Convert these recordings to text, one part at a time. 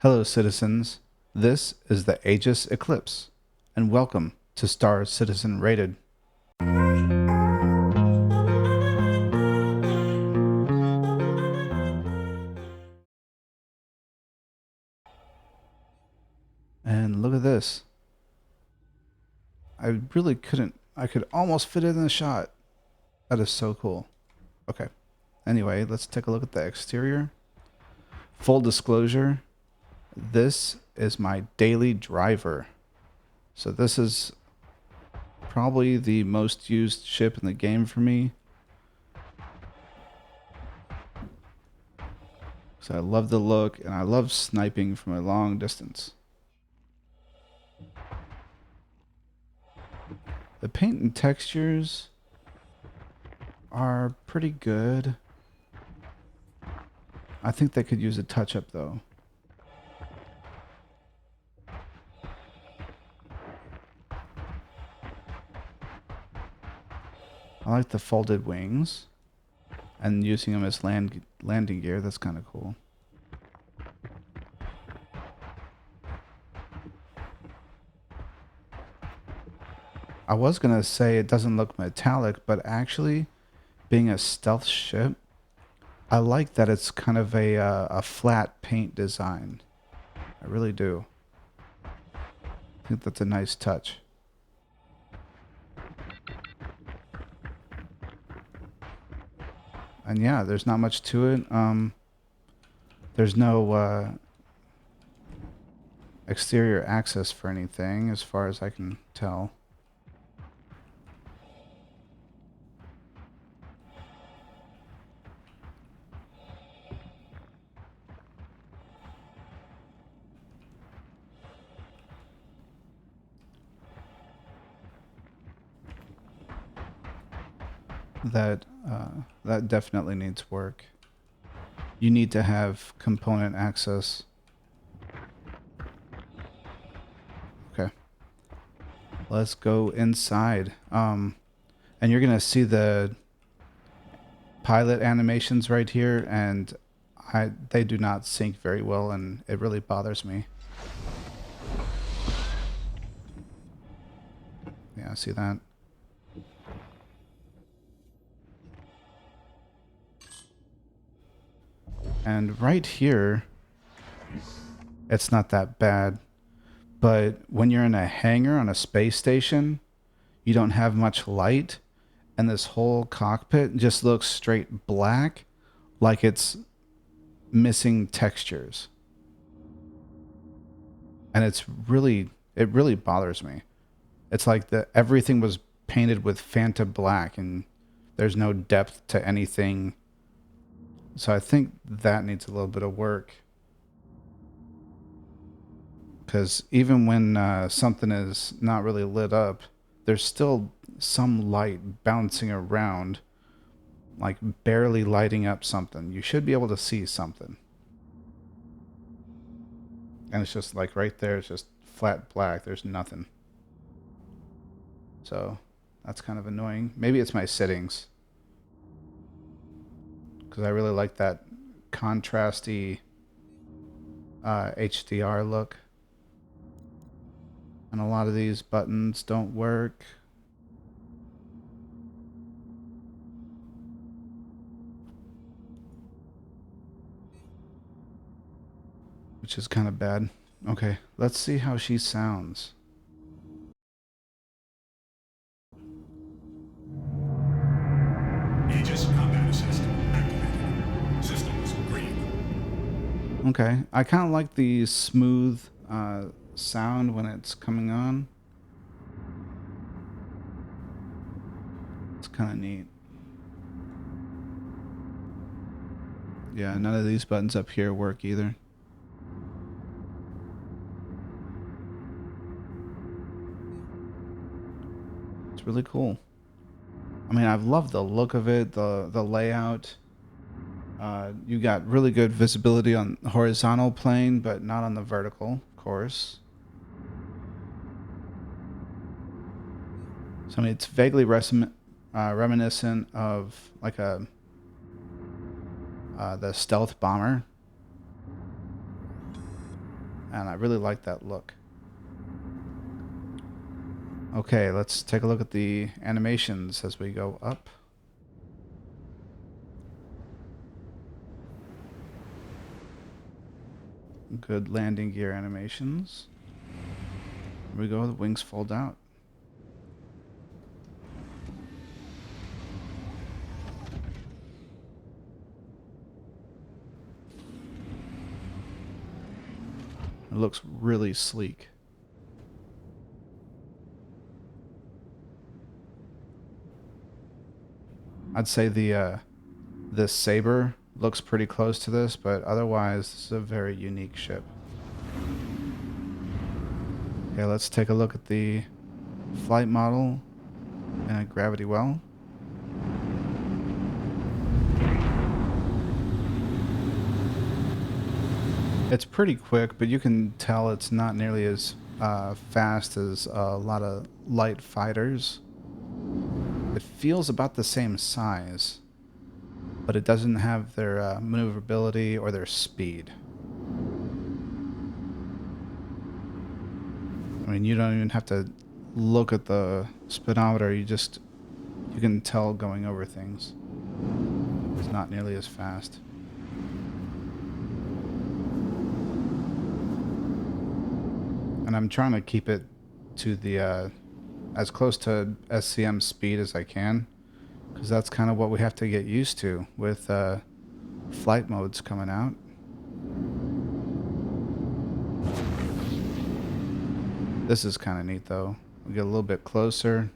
Hello, citizens. This is the Aegis Eclipse, and welcome to Star Citizen Rated. And look at this. I really couldn't. I could almost fit it in the shot. That is so cool. Okay. Anyway, let's take a look at the exterior. Full disclosure, this is my daily driver. So this is probably the most used ship in the game for me. So I love the look, and I love sniping from a long distance. The paint and textures are pretty good. I think they could use a touch-up, though. I like the folded wings, and using them as landing gear. That's kind of cool. I was going to say it doesn't look metallic, but actually, being a stealth ship, I like that it's kind of a flat paint design. I really do. I think that's a nice touch. And yeah, there's not much to it. There's no exterior access for anything, as far as I can tell. That definitely needs work. You need to have component access. Okay, let's go inside. And you're gonna see the pilot animations right here, and they do not sync very well, and it really bothers me. Yeah, see that? And right here, it's not that bad. But when you're in a hangar on a space station, you don't have much light, and this whole cockpit just looks straight black, like it's missing textures. And it really bothers me. It's like everything was painted with Fanta black, and there's no depth to anything. So I think that needs a little bit of work. Because even when something is not really lit up, there's still some light bouncing around, like barely lighting up something. You should be able to see something. And it's just like right there, it's just flat black. There's nothing. So that's kind of annoying. Maybe it's my settings, because I really like that contrasty HDR look. And a lot of these buttons don't work. Which is kind of bad. Okay, let's see how she sounds. Aegis combat assist activated. Systems green. Okay, I kind of like the smooth sound when it's coming on. It's kind of neat. Yeah, none of these buttons up here work either. It's really cool. I mean, I've loved the look of it, the layout. You got really good visibility on the horizontal plane, but not on the vertical, of course. So I mean, it's vaguely reminiscent of like the stealth bomber. And I really like that look. Okay, let's take a look at the animations as we go up. Good landing gear animations. Here we go, the wings fold out. It looks really sleek. I'd say this Saber looks pretty close to this, but otherwise this is a very unique ship. Okay, let's take a look at the flight model and a gravity well. It's pretty quick, but you can tell it's not nearly as fast as a lot of light fighters. It feels about the same size, but it doesn't have their maneuverability or their speed. I mean, you don't even have to look at the speedometer. You can tell going over things. It's not nearly as fast. And I'm trying to keep it to the as close to SCM speed as I can, because that's kind of what we have to get used to with flight modes coming out. This is kind of neat though. We get a little bit closer.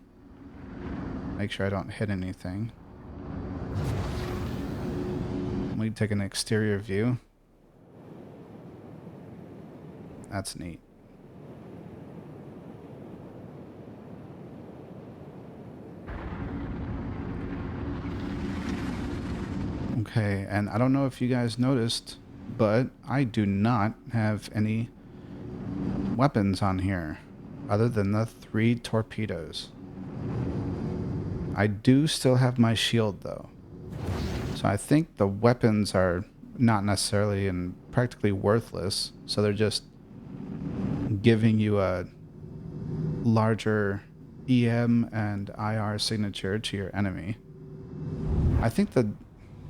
Make sure I don't hit anything. We take an exterior view. That's neat. Okay, and I don't know if you guys noticed, but I do not have any weapons on here other than the 3 torpedoes. I do still have my shield though. So I think the weapons are not necessarily and practically worthless. So they're just giving you a larger EM and IR signature to your enemy. I think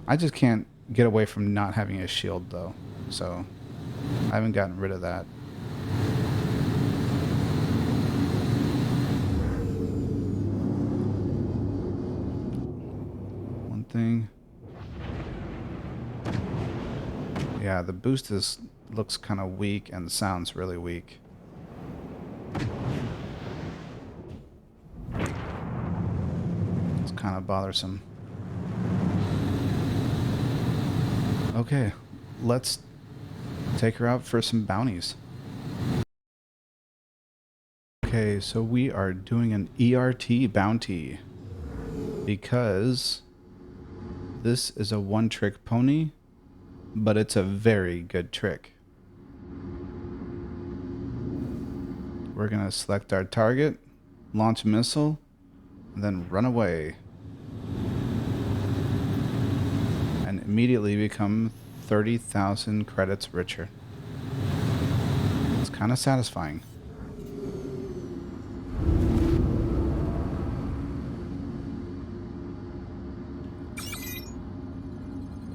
I just can't get away from not having a shield though. So I haven't gotten rid of that. One thing. Yeah, the boost looks kind of weak and sounds really weak. It's kind of bothersome. Okay, let's take her out for some bounties. Okay, so we are doing an ERT bounty because this is a one-trick pony, but it's a very good trick. We're gonna select our target, launch a missile, and then run away. And immediately become 30,000 credits richer. It's kind of satisfying.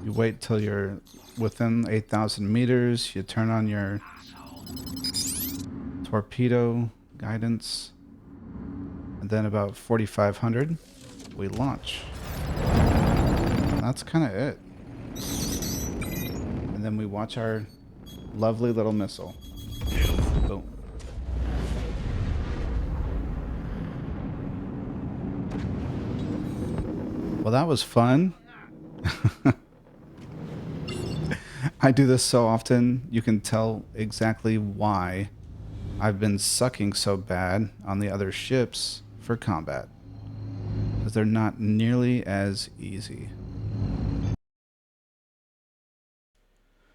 You wait till you're within 8,000 meters, you turn on your torpedo guidance, and then about 4,500, we launch. That's kind of it. And then we watch our lovely little missile. Boom. Well, that was fun. I do this so often, you can tell exactly why I've been sucking so bad on the other ships for combat. Because they're not nearly as easy.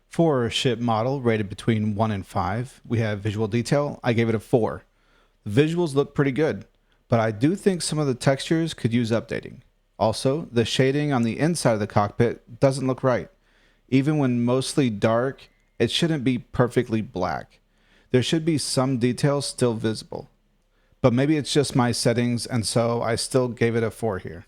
For a ship model rated between 1 and 5, we have visual detail. I gave it a 4. The visuals look pretty good, but I do think some of the textures could use updating. Also, the shading on the inside of the cockpit doesn't look right. Even when mostly dark, it shouldn't be perfectly black. there should be some details still visible. But maybe it's just my settings, and so I still gave it a 4 here.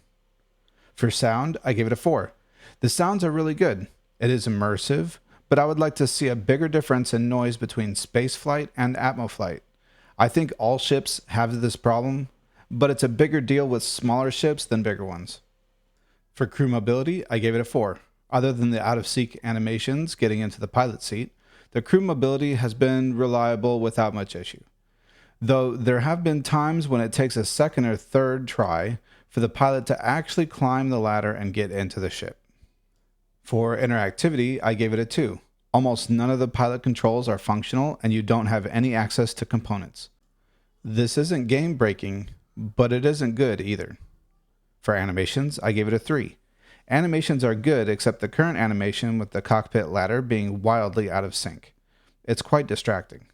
For sound, I gave it a 4. The sounds are really good. It is immersive, but I would like to see a bigger difference in noise between spaceflight and atmoflight. I think all ships have this problem, but it's a bigger deal with smaller ships than bigger ones. For crew mobility, I gave it a 4. Other than the out-of-sync animations getting into the pilot seat, the crew mobility has been reliable without much issue. Though there have been times when it takes a second or third try for the pilot to actually climb the ladder and get into the ship. For interactivity, I gave it a 2. Almost none of the pilot controls are functional and you don't have any access to components. This isn't game breaking, but it isn't good either. For animations, I gave it a 3. Animations are good except the current animation with the cockpit ladder being wildly out of sync. It's quite distracting.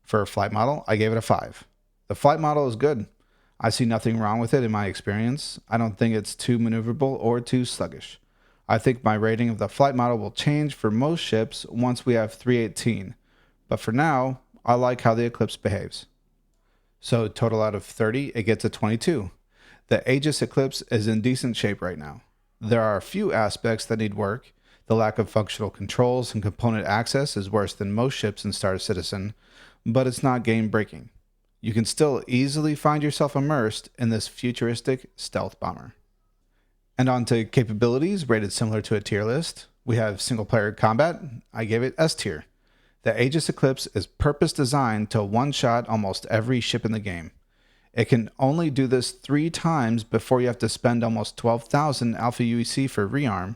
For flight model, I gave it a 5. The flight model is good. I see nothing wrong with it in my experience. I don't think it's too maneuverable or too sluggish. I think my rating of the flight model will change for most ships once we have 318, but for now, I like how the Eclipse behaves. So total out of 30, it gets a 22. The Aegis Eclipse is in decent shape right now. There are a few aspects that need work. The lack of functional controls and component access is worse than most ships in Star Citizen, but it's not game breaking. You can still easily find yourself immersed in this futuristic stealth bomber. And on to capabilities rated similar to a tier list. We have single player combat. I gave it S tier. The Aegis Eclipse is purpose designed to one-shot almost every ship in the game. It can only do this 3 times before you have to spend almost 12,000 alpha UEC for rearm,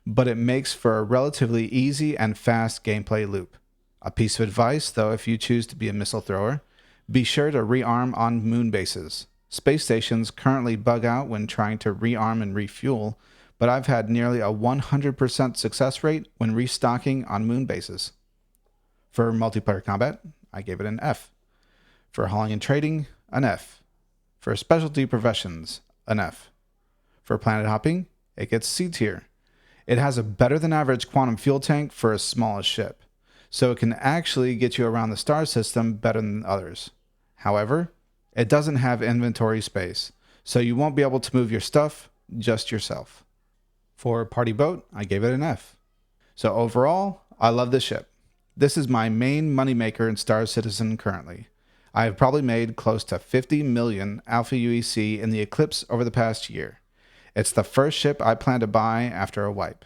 but it makes for a relatively easy and fast gameplay loop. A piece of advice, though, if you choose to be a missile thrower, be sure to rearm on moon bases. Space stations currently bug out when trying to rearm and refuel, but I've had nearly a 100% success rate when restocking on moon bases. For multiplayer combat, I gave it an F. For hauling and trading, an F. For specialty professions, an F. For planet hopping, it gets C tier. It has a better than average quantum fuel tank for a smallest ship, so it can actually get you around the star system better than others. However, it doesn't have inventory space, so you won't be able to move your stuff, just yourself. For party boat, I gave it an F. So overall, I love this ship. This is my main moneymaker in Star Citizen currently. I have probably made close to 50 million alpha UEC in the Eclipse over the past year. It's the first ship I plan to buy after a wipe.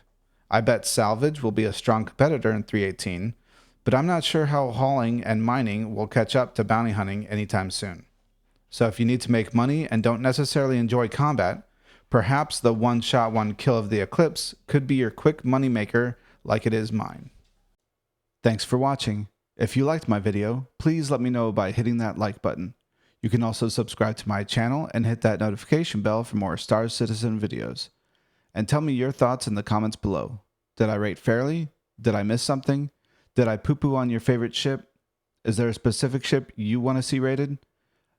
I bet salvage will be a strong competitor in 318, but I'm not sure how hauling and mining will catch up to bounty hunting anytime soon. So if you need to make money and don't necessarily enjoy combat, perhaps the one-shot one-kill of the Eclipse could be your quick moneymaker like it is mine. Thanks for watching. If you liked my video, please let me know by hitting that like button. You can also subscribe to my channel and hit that notification bell for more Star Citizen videos. And tell me your thoughts in the comments below. Did I rate fairly? Did I miss something? Did I poo-poo on your favorite ship? Is there a specific ship you want to see rated?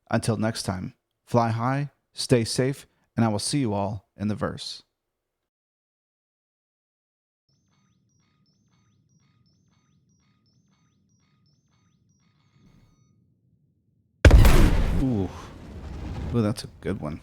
Until next time, fly high, stay safe, and I will see you all in the verse. Ooh, that's a good one.